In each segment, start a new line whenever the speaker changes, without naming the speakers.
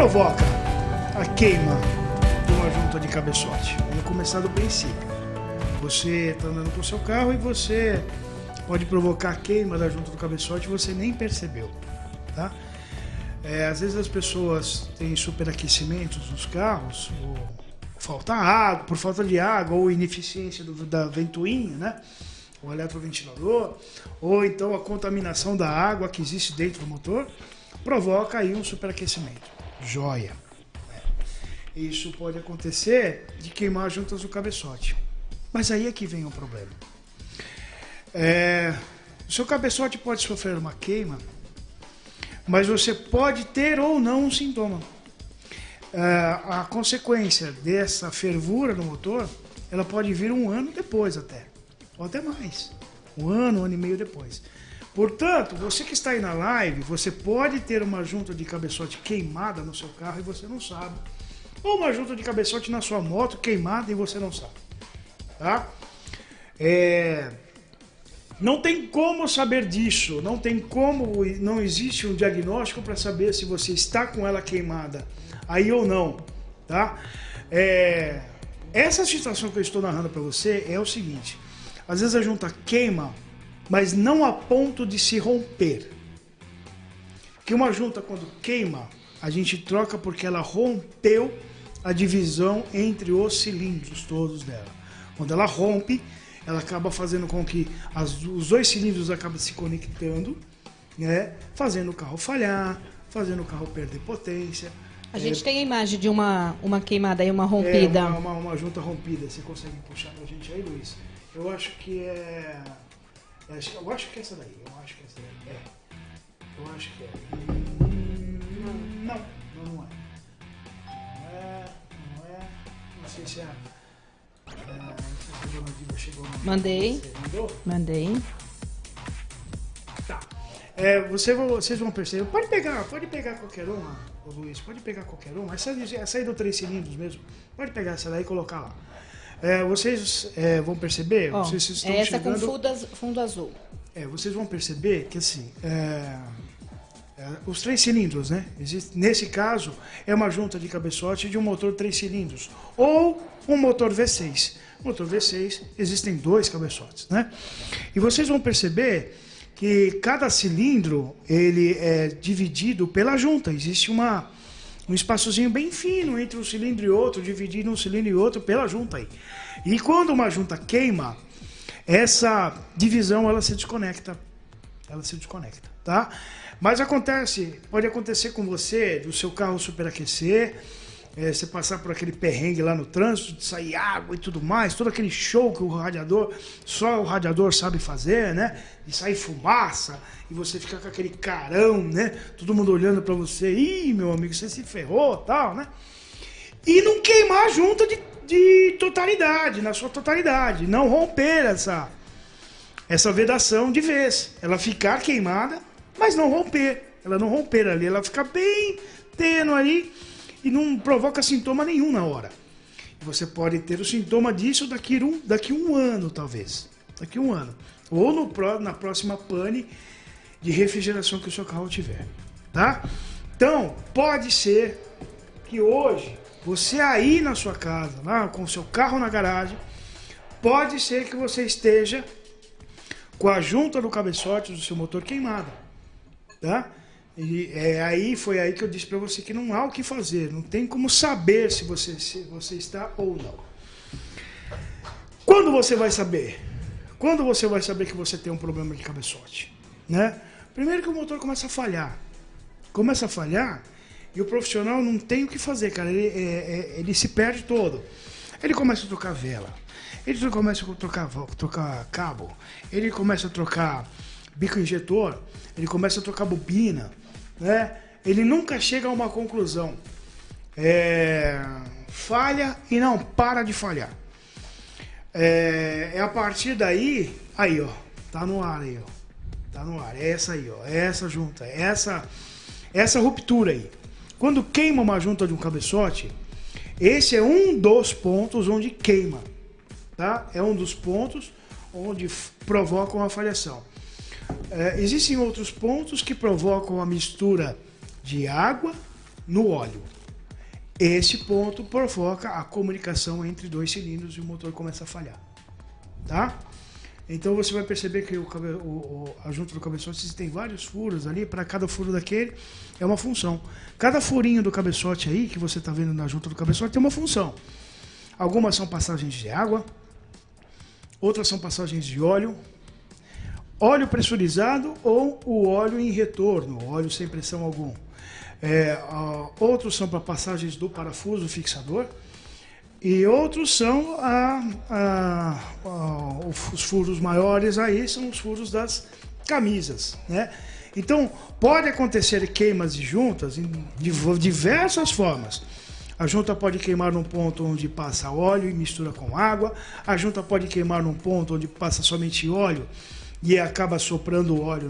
provoca a queima de uma junta de cabeçote? Vamos começar do princípio. Você está andando com o seu carro e você pode provocar a queima da junta do cabeçote e você nem percebeu, tá? Às vezes as pessoas têm superaquecimentos nos carros, ou falta água, por falta de água, ou ineficiência da ventoinha, né? O eletroventilador, ou então a contaminação da água que existe dentro do motor, provoca aí um superaquecimento. Joia. Isso pode acontecer de queimar as juntas do cabeçote. Mas aí é que vem o problema. O seu cabeçote pode sofrer uma queima, mas você pode ter ou não um sintoma. A consequência dessa fervura no motor, ela pode vir um ano depois até, ou até mais. Um ano e meio depois. Portanto, você que está aí na live, você pode ter uma junta de cabeçote queimada no seu carro e você não sabe. Ou uma junta de cabeçote na sua moto queimada e você não sabe. Tá? Não tem como saber disso, não existe um diagnóstico para saber se você está com ela queimada aí ou não, tá? Essa situação que eu estou narrando para você é o seguinte: às vezes a junta queima, mas não a ponto de se romper. Porque uma junta, quando queima, a gente troca porque ela rompeu a divisão entre os cilindros todos dela. Quando ela rompe, ela acaba fazendo com que os dois cilindros acabem se conectando, né? Fazendo o carro falhar, fazendo o carro perder potência.
A gente tem a imagem de uma queimada e uma rompida.
Uma junta rompida. Você consegue puxar pra gente aí, Luiz? Eu acho que eu acho que é essa daí. Eu acho que é. Não é. Não sei se
Mandei. Mandei.
Tá. Vocês vão perceber. Pode pegar qualquer uma, Luiz. Pode pegar qualquer uma. Essa aí do 3 cilindros mesmo. Pode pegar essa daí e colocar lá. Vocês vão perceber. Vocês estão
essa
chegando...
com fundo azul.
Vocês vão perceber que assim. Os 3 cilindros, né? Nesse caso, é uma junta de cabeçote de um motor 3 cilindros. Ou um motor V6. No motor V6 existem 2 cabeçotes, né? E vocês vão perceber que cada cilindro ele é dividido pela junta. Existe um espaçozinho bem fino entre um cilindro e outro, dividindo um cilindro e outro pela junta aí. E quando uma junta queima, essa divisão ela se desconecta. Tá? Mas pode acontecer com você, do seu carro superaquecer, você passar por aquele perrengue lá no trânsito, de sair água e tudo mais, todo aquele show que só o radiador sabe fazer, né? De sair fumaça, e você ficar com aquele carão, né? Todo mundo olhando pra você, ih, meu amigo, você se ferrou, tal, né? E não queimar a junta de totalidade, na sua totalidade, não romper essa vedação de vez, ela ficar queimada, mas não romper, ela não romper ali, ela fica bem tênue ali e não provoca sintoma nenhum na hora. Você pode ter o sintoma disso daqui um ano, talvez. Daqui um ano. Ou na próxima pane de refrigeração que o seu carro tiver. Tá? Então, pode ser que hoje, você aí na sua casa, lá, com o seu carro na garagem, pode ser que você esteja com a junta do cabeçote do seu motor queimada. Tá? E foi aí que eu disse para você que não há o que fazer, não tem como saber se você está ou não. Quando você vai saber? Quando você vai saber que você tem um problema de cabeçote? Né? Primeiro que o motor começa a falhar. Começa a falhar e o profissional não tem o que fazer, cara. Ele se perde todo. Ele começa a trocar vela, ele começa a trocar cabo, ele começa a trocar bico injetor, ele começa a trocar bobina, né? Ele nunca chega a uma conclusão. Falha e não para de falhar. A partir daí, aí ó, tá no ar aí, ó. Tá no ar, essa aí, ó, essa junta, essa ruptura aí. Quando queima uma junta de um cabeçote, esse é um dos pontos onde queima, tá? É um dos pontos onde provocam a falhação. Existem outros pontos que provocam a mistura de água no óleo. Esse ponto provoca a comunicação entre dois cilindros e o motor começa a falhar. Tá? Então você vai perceber que a junta do cabeçote tem vários furos ali, para cada furo daquele é uma função. Cada furinho do cabeçote aí, que você está vendo na junta do cabeçote, tem uma função. Algumas são passagens de água, outras são passagens de óleo pressurizado ou o óleo em retorno, óleo sem pressão alguma. Outros são para passagens do parafuso fixador e outros são os furos maiores aí, são os furos das camisas, né? Então, pode acontecer queimas de juntas de diversas formas. A junta pode queimar num ponto onde passa óleo e mistura com água, a junta pode queimar num ponto onde passa somente óleo e acaba soprando o óleo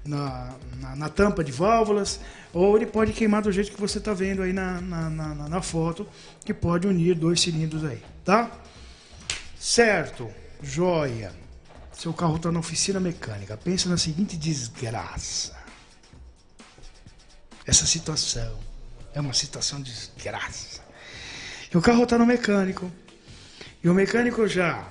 na tampa de válvulas, ou ele pode queimar do jeito que você está vendo aí na foto, que pode unir dois cilindros aí, tá? Certo, joia. Seu carro está na oficina mecânica. Pensa na seguinte desgraça. Essa situação é uma situação de desgraça. E o carro está no mecânico, e o mecânico já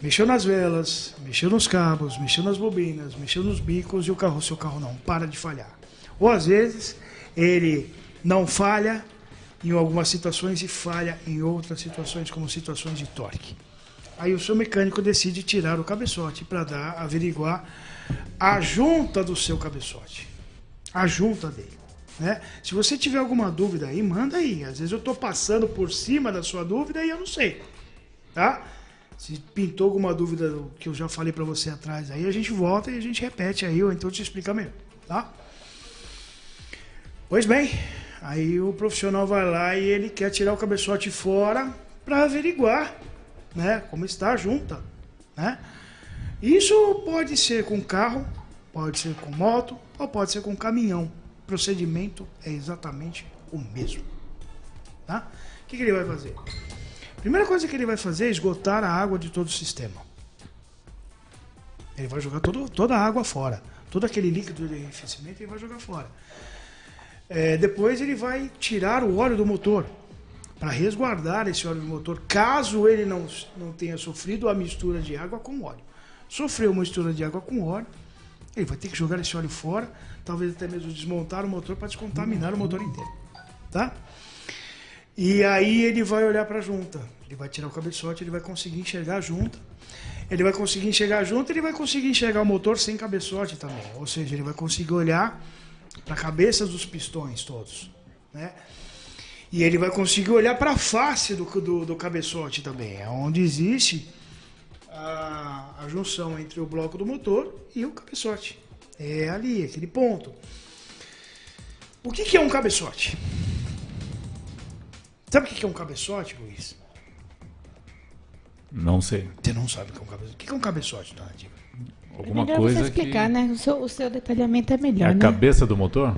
mexeu nas velas, mexeu nos cabos, mexeu nas bobinas, mexeu nos bicos e seu carro não para de falhar. Ou às vezes ele não falha em algumas situações e falha em outras situações, como situações de torque. Aí o seu mecânico decide tirar o cabeçote para averiguar a junta do seu cabeçote. A junta dele, né? Se você tiver alguma dúvida aí, manda aí. Às vezes eu estou passando por cima da sua dúvida e eu não sei, tá? Se pintou alguma dúvida do que eu já falei para você atrás, aí a gente volta e a gente repete aí, ou então te explica melhor, tá? Pois bem, aí o profissional vai lá e ele quer tirar o cabeçote fora para averiguar, né, como está a junta, né? Isso pode ser com carro, pode ser com moto ou pode ser com caminhão. O procedimento é exatamente o mesmo, tá? O que ele vai fazer? Primeira coisa que ele vai fazer é esgotar a água de todo o sistema. Ele vai jogar toda a água fora. Todo aquele líquido de enriquecimento ele vai jogar fora. Depois ele vai tirar o óleo do motor para resguardar esse óleo do motor, caso ele não tenha sofrido a mistura de água com óleo. Sofreu uma mistura de água com óleo, ele vai ter que jogar esse óleo fora, talvez até mesmo desmontar o motor para descontaminar o motor inteiro. Tá? E aí ele vai olhar para a junta, ele vai tirar o cabeçote, ele vai conseguir enxergar a junta, ele vai conseguir enxergar a junta, ele vai conseguir enxergar o motor sem cabeçote também, ou seja, ele vai conseguir olhar para a cabeça dos pistões todos, né? E ele vai conseguir olhar para a face do cabeçote também, é onde existe a junção entre o bloco do motor e o cabeçote, é ali, aquele ponto. O que é um cabeçote? Sabe o que é um cabeçote, Luiz?
Não sei.
Você não sabe o que é um cabeçote. O que é um cabeçote, dona Diva?
Alguma
melhor
coisa
você explicar,
que...
né? O seu detalhamento é melhor,
É a
né?
cabeça do motor?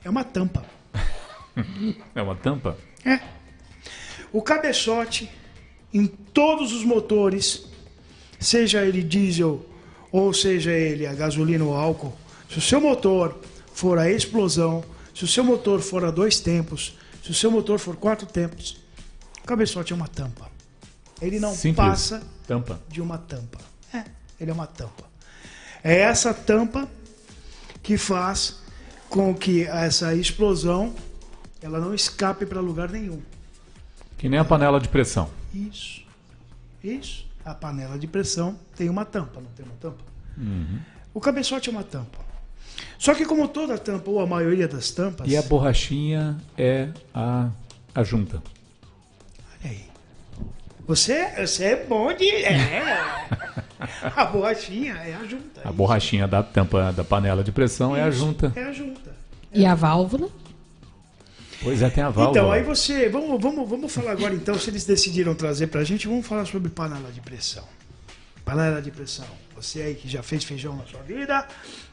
É uma tampa.
É uma tampa?
É. O cabeçote, em todos os motores, seja ele diesel ou seja ele a gasolina ou álcool, se o seu motor for a explosão, se o seu motor for a 2 tempos, se o seu motor for 4 tempos, o cabeçote é uma tampa. Ele não
Simples.
passa
Tampa.
de uma tampa. Ele é uma tampa. É essa tampa que faz com que essa explosão ela não escape para lugar nenhum.
Que nem a panela de pressão.
Isso. A panela de pressão tem uma tampa, não tem uma tampa?
Uhum.
O cabeçote é uma tampa. Só que como toda tampa, ou a maioria das tampas...
E a borrachinha é a junta.
Olha aí. Você é bom de... A borrachinha é a junta.
A borrachinha da tampa da panela de pressão é a junta.
É a junta.
E a válvula?
Pois é, tem a válvula.
Então, aí você... Vamos falar agora, então, se eles decidiram trazer pra gente, vamos falar sobre panela de pressão. Panela de pressão. Você aí que já fez feijão na sua vida,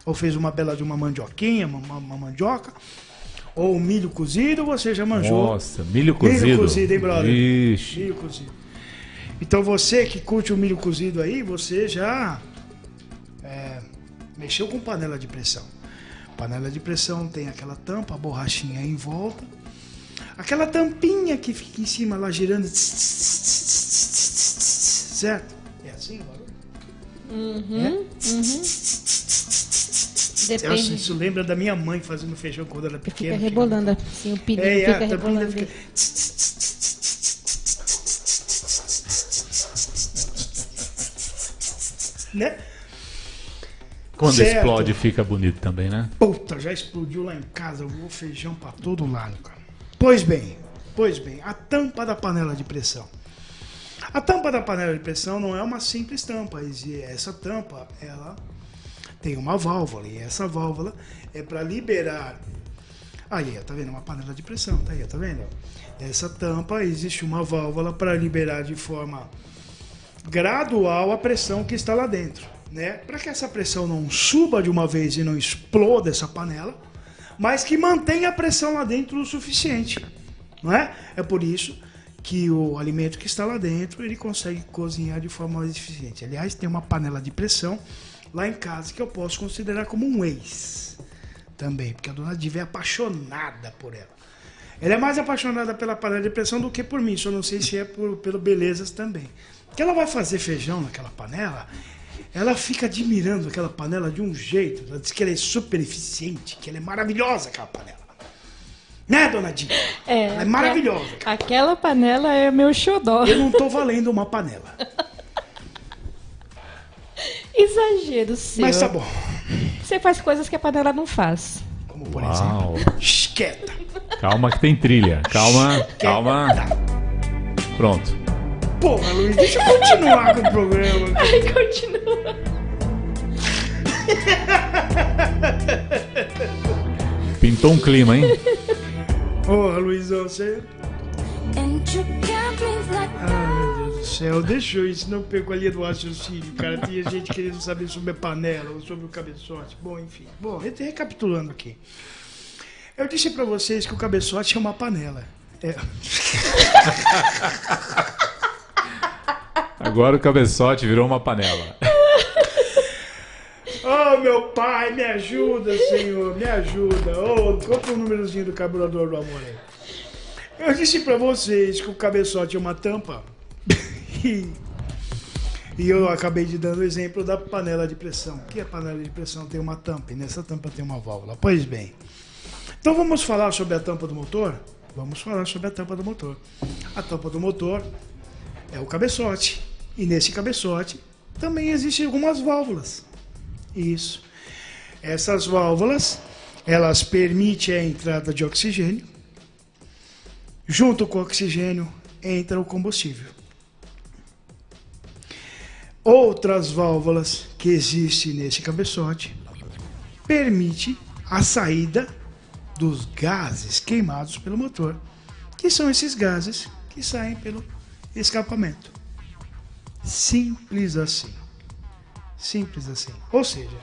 ou fez uma bela de uma mandioquinha, uma mandioca, ou milho cozido, você já manjou.
Nossa, milho cozido.
Milho cozido, hein, brother?
Ixi.
Milho cozido. Então você que curte o milho cozido aí, você já mexeu com panela de pressão. panela de pressão tem aquela tampa, a borrachinha em volta. Aquela tampinha que fica em cima lá girando. Certo? É assim o barulho?
Depende.
Isso lembra da minha mãe fazendo feijão quando ela era pequena.
Fica rebolando assim, o pininho
a
fica
tampinha
rebolando.
fica... Né?
Quando
Certo.
explode, fica bonito também, né?
Puta, já explodiu lá em casa, o feijão pra todo lado, cara. Pois bem, a tampa da panela de pressão. A tampa da panela de pressão não é uma simples tampa. Essa tampa, ela tem uma válvula, e essa válvula é para liberar. Aí, tá vendo? Uma panela de pressão, tá aí, tá vendo? Essa tampa, existe uma válvula para liberar de forma gradual a pressão que está lá dentro, né? Para que essa pressão não suba de uma vez e não exploda essa panela, mas que mantenha a pressão lá dentro o suficiente, não é? É por isso que o alimento que está lá dentro, ele consegue cozinhar de forma mais eficiente. Aliás, tem uma panela de pressão lá em casa que eu posso considerar como um ex também, porque a dona Diva é apaixonada por ela. Ela é mais apaixonada pela panela de pressão do que por mim, só não sei se é pelo belezas também. Porque ela vai fazer feijão naquela panela, ela fica admirando aquela panela de um jeito, ela diz que ela é super eficiente, que ela é maravilhosa aquela panela. Né, dona Diva? Ela é maravilhosa.
Aquela panela é meu xodó.
Eu não tô valendo uma panela.
Exagero seu.
Mas tá bom.
Você faz coisas que a panela não faz.
Como por
Uau.
exemplo, quieta.
Calma que tem trilha. Calma. Pronto.
Porra, Luiz, deixa eu continuar com o programa.
Ai, continua.
Pintou um clima, hein?
Porra, Luizão, você... Ai, meu Deus do céu, deixou isso, não pegou a linha do raciocínio, cara. Tinha gente querendo saber sobre a panela ou sobre o cabeçote. Bom, enfim. Bom, recapitulando aqui. Eu disse pra vocês que o cabeçote é uma panela.
Agora o cabeçote virou uma panela.
Oh, meu pai, me ajuda, Senhor, me ajuda. Oh, compra o númerozinho do carburador do amor aí. Eu disse pra vocês que o cabeçote é uma tampa. E eu acabei de dando o exemplo da panela de pressão. Que a panela de pressão tem uma tampa e nessa tampa tem uma válvula. Pois bem. Então vamos falar sobre a tampa do motor? Vamos falar sobre a tampa do motor. A tampa do motor é o cabeçote. E nesse cabeçote também existem algumas válvulas. Isso. Essas válvulas, elas permitem a entrada de oxigênio. Junto com o oxigênio entra o combustível. Outras válvulas que existem nesse cabeçote permite a saída dos gases queimados pelo motor, que são esses gases que saem pelo escapamento. Simples assim. Simples assim. Ou seja,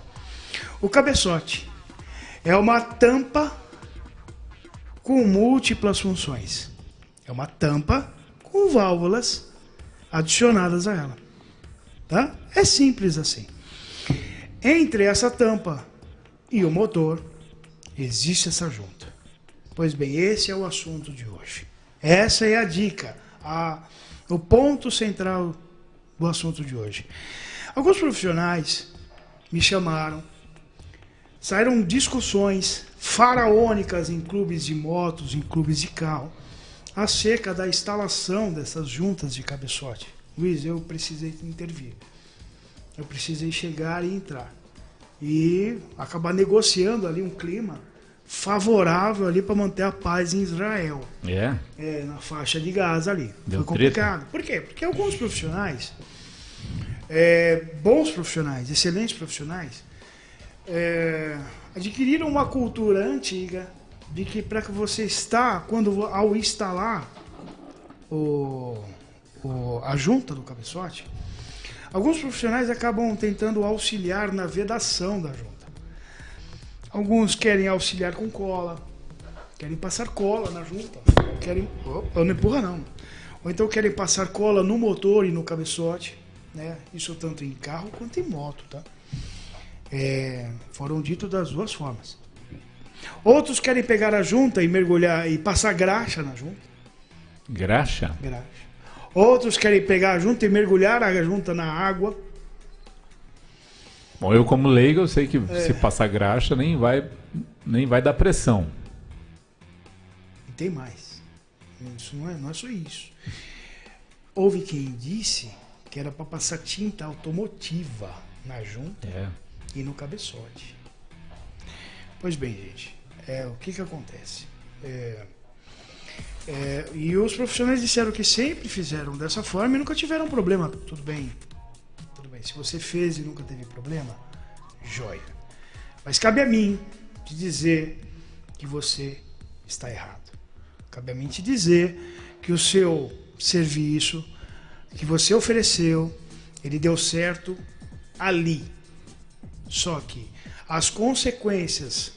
o cabeçote é uma tampa com múltiplas funções. É uma tampa com válvulas adicionadas a ela. Tá? É simples assim. Entre essa tampa e o motor existe essa junta. Pois bem, esse é o assunto de hoje. Essa é a dica, o ponto central do assunto de hoje. Alguns profissionais me chamaram, saíram discussões faraônicas em clubes de motos, em clubes de carro, acerca da instalação dessas juntas de cabeçote. Luiz, eu precisei intervir. Eu precisei chegar e entrar. E acabar negociando ali um clima favorável ali para manter a paz em Israel. Na faixa de Gaza ali.
Deu
Foi complicado. Por quê? Porque alguns profissionais, bons profissionais, excelentes profissionais, adquiriram uma cultura antiga de que para que você ao instalar a junta do cabeçote, alguns profissionais acabam tentando auxiliar na vedação da junta. Alguns querem auxiliar com cola, querem passar cola na junta, não empurra não. Ou então querem passar cola no motor e no cabeçote, né? Isso tanto em carro quanto em moto, tá? Foram ditos das duas formas. Outros querem pegar a junta e mergulhar e passar graxa na junta.
Graxa?
Graxa. Outros querem pegar a junta e mergulhar a junta na água.
Bom, eu como leigo, eu sei que se passar graxa nem vai dar pressão.
E tem mais. Isso não é só isso. Houve quem disse que era para passar tinta automotiva na junta e no cabeçote. Pois bem, gente, o que acontece? E os profissionais disseram que sempre fizeram dessa forma e nunca tiveram problema. Tudo bem. Se você fez e nunca teve problema, joia. Mas cabe a mim te dizer que você está errado. Cabe a mim te dizer que o seu serviço que você ofereceu, ele deu certo ali. Só que as consequências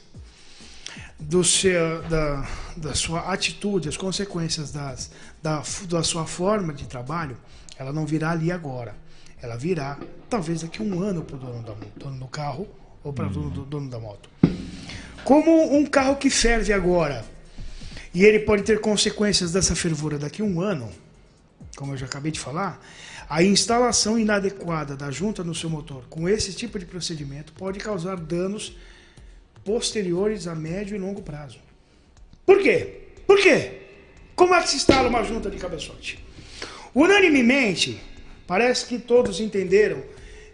da sua atitude, as consequências da sua forma de trabalho, ela não virá ali agora. Ela virá talvez daqui a um ano para o dono do carro ou para o dono da moto. Como um carro que ferve agora e ele pode ter consequências dessa fervura daqui a um ano, como eu já acabei de falar, a instalação inadequada da junta no seu motor com esse tipo de procedimento pode causar danos posteriores a médio e longo prazo. Por quê? Por quê? Como é que se instala uma junta de cabeçote? Unanimemente, parece que todos entenderam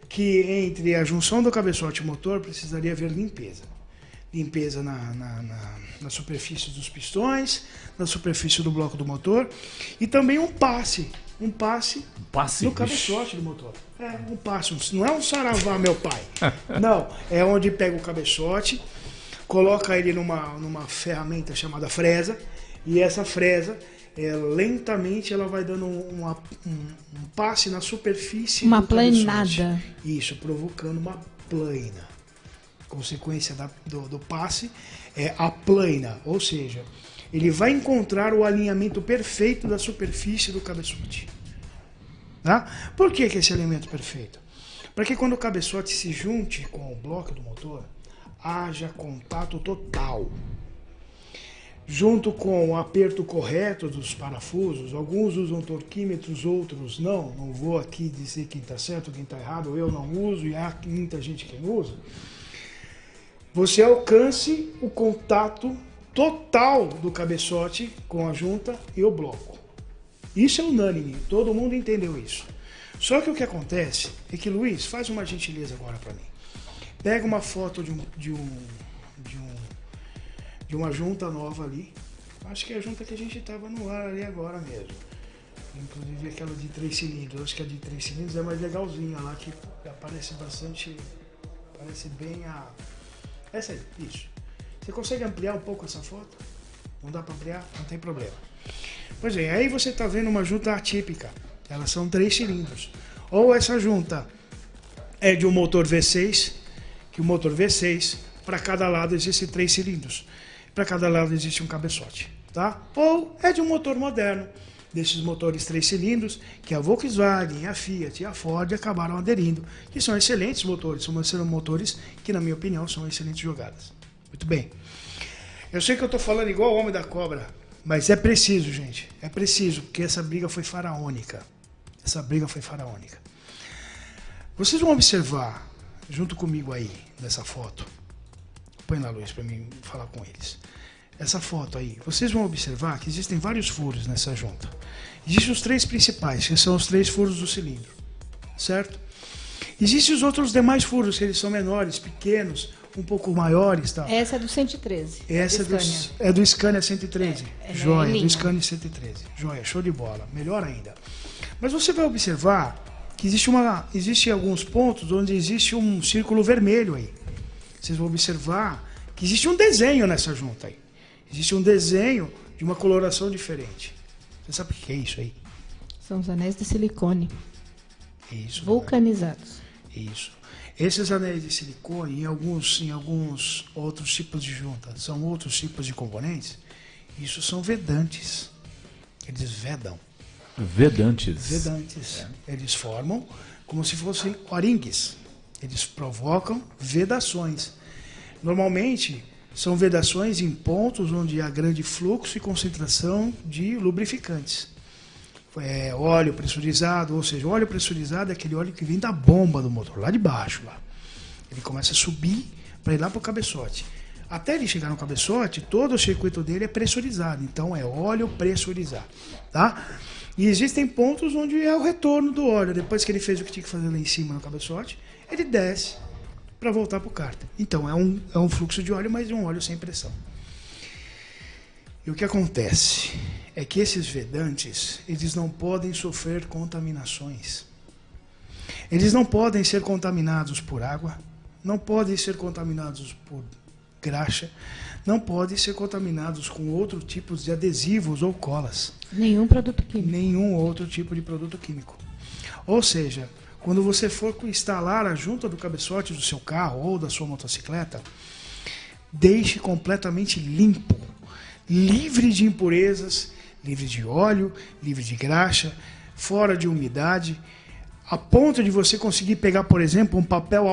que entre a junção do cabeçote e o motor precisaria haver limpeza. Limpeza na superfície dos pistões, na superfície do bloco do motor e também um passe no cabeçote do motor. Um passe, não é um saravá, meu pai. Não, é onde pega o cabeçote, coloca ele numa ferramenta chamada fresa e essa fresa lentamente ela vai dando um passe na superfície
uma
do cabeçote.
planada.
Isso, provocando uma plana. Consequência do passe é a plana, ou seja, ele vai encontrar o alinhamento perfeito da superfície do cabeçote. Tá? Por que esse alinhamento perfeito? Para que quando o cabeçote se junte com o bloco do motor, haja contato total. Junto com o aperto correto dos parafusos, alguns usam torquímetros, outros não. Não vou aqui dizer quem está certo, quem está errado, eu não uso e há muita gente que usa. Você alcance o contato total do cabeçote com a junta e o bloco. Isso é unânime, todo mundo entendeu isso. Só que o que acontece é que, Luiz, faz uma gentileza agora para mim. Pega uma foto de uma junta nova ali. Acho que é a junta que a gente estava no ar ali agora mesmo. Inclusive aquela de 3 cilindros. Acho que a de 3 cilindros é mais legalzinha lá, que aparece bastante. Parece bem a. Essa aí, isso. Você consegue ampliar um pouco essa foto? Não dá para ampliar? Não tem problema. Pois é, aí você está vendo uma junta atípica. Elas são 3 cilindros. Ou essa junta é de um motor V6, que o motor V6, para cada lado existem 3 cilindros. Para cada lado existe um cabeçote. Tá? Ou é de um motor moderno, desses motores 3 cilindros, que a Volkswagen, a Fiat e a Ford acabaram aderindo, que são excelentes motores, são motores que, na minha opinião, são excelentes jogadas. Muito bem. Eu sei que eu estou falando igual o Homem da Cobra, mas é preciso, gente. É preciso, porque essa briga foi faraônica. Essa briga foi faraônica. Vocês vão observar, junto comigo aí, nessa foto. Põe na luz para mim falar com eles. Essa foto aí, vocês vão observar que existem vários furos nessa junta. Existem os 3 principais, que são os 3 furos do cilindro, certo? Existem os outros demais furos, que eles são menores, pequenos, um pouco maiores. Tá?
Essa é do 113.
Essa é do Scania 113. Joia,
é
do Scania 113. Joia, show de bola. Melhor ainda. Mas você vai observar que existe alguns pontos onde existe um círculo vermelho aí. Vocês vão observar que existe um desenho nessa junta aí. Existe um desenho de uma coloração diferente. Você sabe o que é isso aí?
São os anéis de silicone.
Isso.
Vulcanizados.
Isso. Esses anéis de silicone, em alguns outros tipos de junta, são outros tipos de componentes. Isso são vedantes. Eles vedam.
Vedantes.
Vedantes. Eles formam como se fossem oringues. Eles provocam vedações. Normalmente, São vedações em pontos onde há grande fluxo e concentração de lubrificantes. Óleo pressurizado, ou seja, óleo pressurizado é aquele óleo que vem da bomba do motor, lá de baixo. Lá. Ele começa a subir para ir lá para o cabeçote. Até ele chegar no cabeçote, todo o circuito dele é pressurizado. Então é óleo pressurizado. Tá? E existem pontos onde é o retorno do óleo. Depois que ele fez o que tinha que fazer lá em cima no cabeçote, ele desce para voltar para o cárter. Então é um fluxo de óleo, mas é um óleo sem pressão. E o que acontece é que esses vedantes, eles não podem sofrer contaminações. Eles não podem ser contaminados por água, não podem ser contaminados por graxa, não podem ser contaminados com outro tipo de adesivos ou colas.
Nenhum produto químico.
Nenhum outro tipo de produto químico. Ou seja, quando você for instalar a junta do cabeçote do seu carro ou da sua motocicleta, deixe completamente limpo, livre de impurezas, livre de óleo, livre de graxa, fora de umidade, a ponto de você conseguir pegar, por exemplo, um papel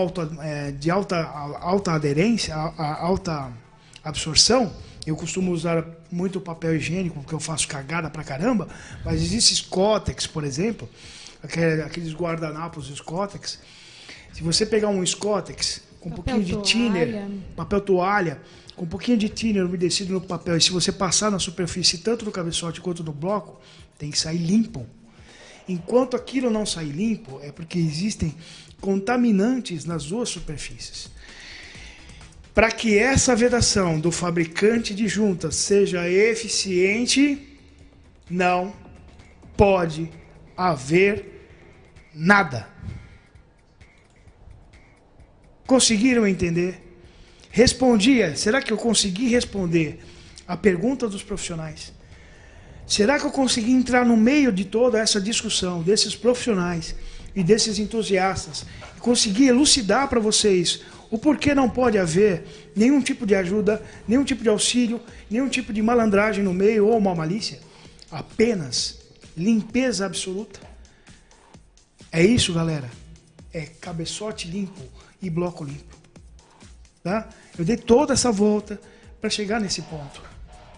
de alta aderência, alta absorção. Eu costumo usar muito papel higiênico, porque eu faço cagada pra caramba, mas existe Scottex, por exemplo, aqueles guardanapos Scottex. Se você pegar um Scottex com um pouquinho de thinner, papel toalha, com um pouquinho de thinner umedecido no papel, e se você passar na superfície, tanto do cabeçote quanto do bloco, tem que sair limpo. Enquanto aquilo não sair limpo, é porque existem contaminantes nas duas superfícies. Para que essa vedação do fabricante de juntas seja eficiente, não pode haver nada. Conseguiram entender? Será que eu consegui responder a pergunta dos profissionais? Será que eu consegui entrar no meio de toda essa discussão desses profissionais e desses entusiastas e consegui elucidar para vocês o porquê não pode haver nenhum tipo de ajuda, nenhum tipo de auxílio, nenhum tipo de malandragem no meio ou uma malícia? Apenas limpeza absoluta. É isso, galera. É cabeçote limpo e bloco limpo. Tá? Eu dei toda essa volta para chegar nesse ponto.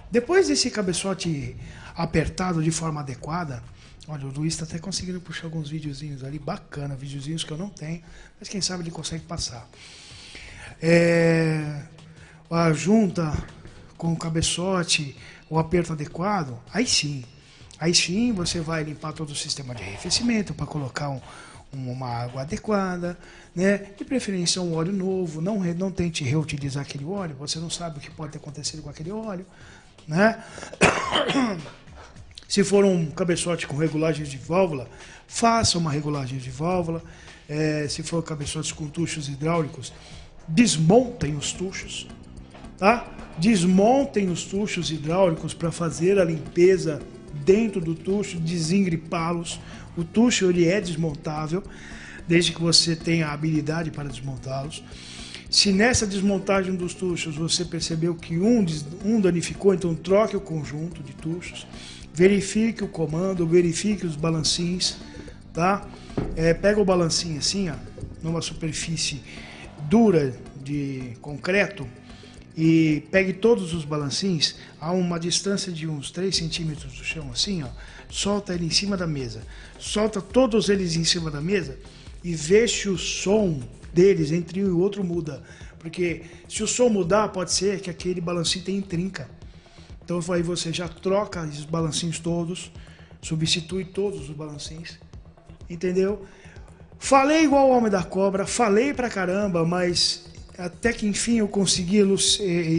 Depois desse cabeçote apertado de forma adequada, olha, o Luiz está até conseguindo puxar alguns videozinhos ali, bacana, videozinhos que eu não tenho, mas quem sabe ele consegue passar. A junta com o cabeçote, o aperto adequado, aí sim você vai limpar todo o sistema de arrefecimento para colocar uma água adequada, né? De preferência um óleo novo, não tente reutilizar aquele óleo, você não sabe o que pode ter acontecido com aquele óleo, né? Se for um cabeçote com regulagens de válvula, faça uma regulagem de válvula. Se for cabeçotes com tuchos hidráulicos, desmontem os tuchos, tá? Desmontem os tuchos hidráulicos para fazer a limpeza dentro do tucho, desengripá-los. O tucho ele é desmontável, desde que você tenha a habilidade para desmontá-los. Se nessa desmontagem dos tuchos você percebeu que um danificou, então troque o conjunto de tuchos. Verifique o comando, verifique os balancins, tá? Pega o balancinho assim, ó, numa superfície dura de concreto e pegue todos os balancins a uma distância de uns 3 centímetros do chão, assim, ó. Solta ele em cima da mesa. Solta todos eles em cima da mesa e vê se o som deles entre um e o outro muda. Porque se o som mudar, pode ser que aquele balancinho tenha trinca. Então aí você já troca os balancinhos todos, substitui todos os balancinhos, entendeu? Falei igual o Homem da Cobra, falei pra caramba, mas até que enfim eu consegui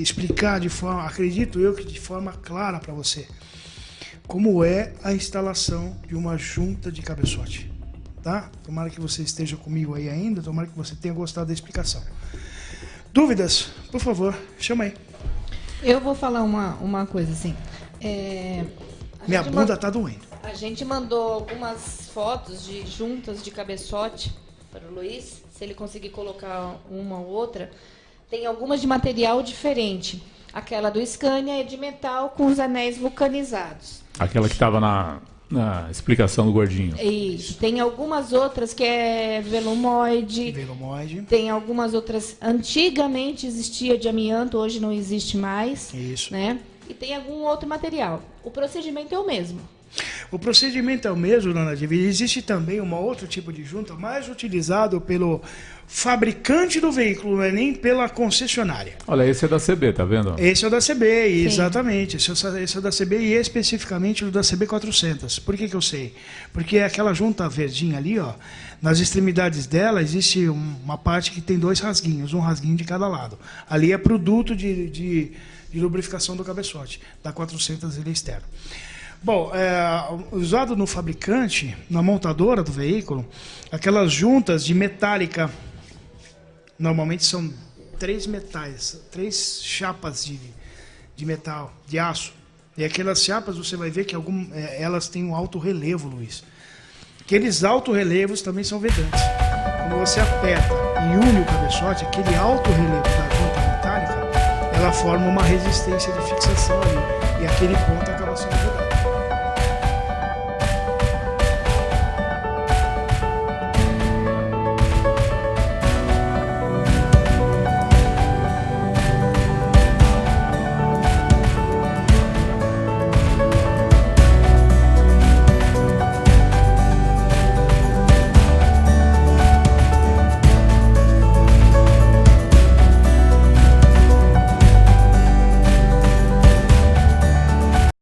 explicar de forma, acredito eu que de forma clara para você, como é a instalação de uma junta de cabeçote, tá? Tomara que você esteja comigo aí ainda, tomara que você tenha gostado da explicação. Dúvidas? Por favor, chama aí.
Eu vou falar uma coisa assim.
Minha bunda tá doendo.
A gente mandou algumas fotos de juntas de cabeçote para o Luiz. Se ele conseguir colocar uma ou outra. Tem algumas de material diferente. Aquela do Scania é de metal com os anéis vulcanizados.
Aquela que estava na explicação do gordinho.
Isso. Tem algumas outras que é velumoide.
Velumoide.
Tem algumas outras. Antigamente existia de amianto, hoje não existe mais.
Isso.
Né? E tem algum outro material. O procedimento é o mesmo.
O procedimento é o mesmo, dona Divi. Existe também um outro tipo de junta mais utilizado pelo fabricante do veículo, não é nem pela concessionária.
Olha, esse é da CB, tá vendo?
Esse é o da CB,
Sim.
exatamente. Esse é o da CB e especificamente o da CB 400. Por que eu sei? Porque aquela junta verdinha ali, ó, nas extremidades dela existe uma parte que tem 2 rasguinhos, um rasguinho de cada lado. Ali é produto de lubrificação do cabeçote. Da 400 ele é externo. Bom, usado no fabricante, na montadora do veículo, aquelas juntas de metálica, normalmente são 3 metais, 3 chapas de metal, de aço. E aquelas chapas você vai ver que elas têm um alto relevo, Luiz. Aqueles alto relevos também são vedantes. Quando você aperta e une o cabeçote, aquele alto relevo da junta metálica, ela forma uma resistência de fixação ali. E aquele ponto acaba sendo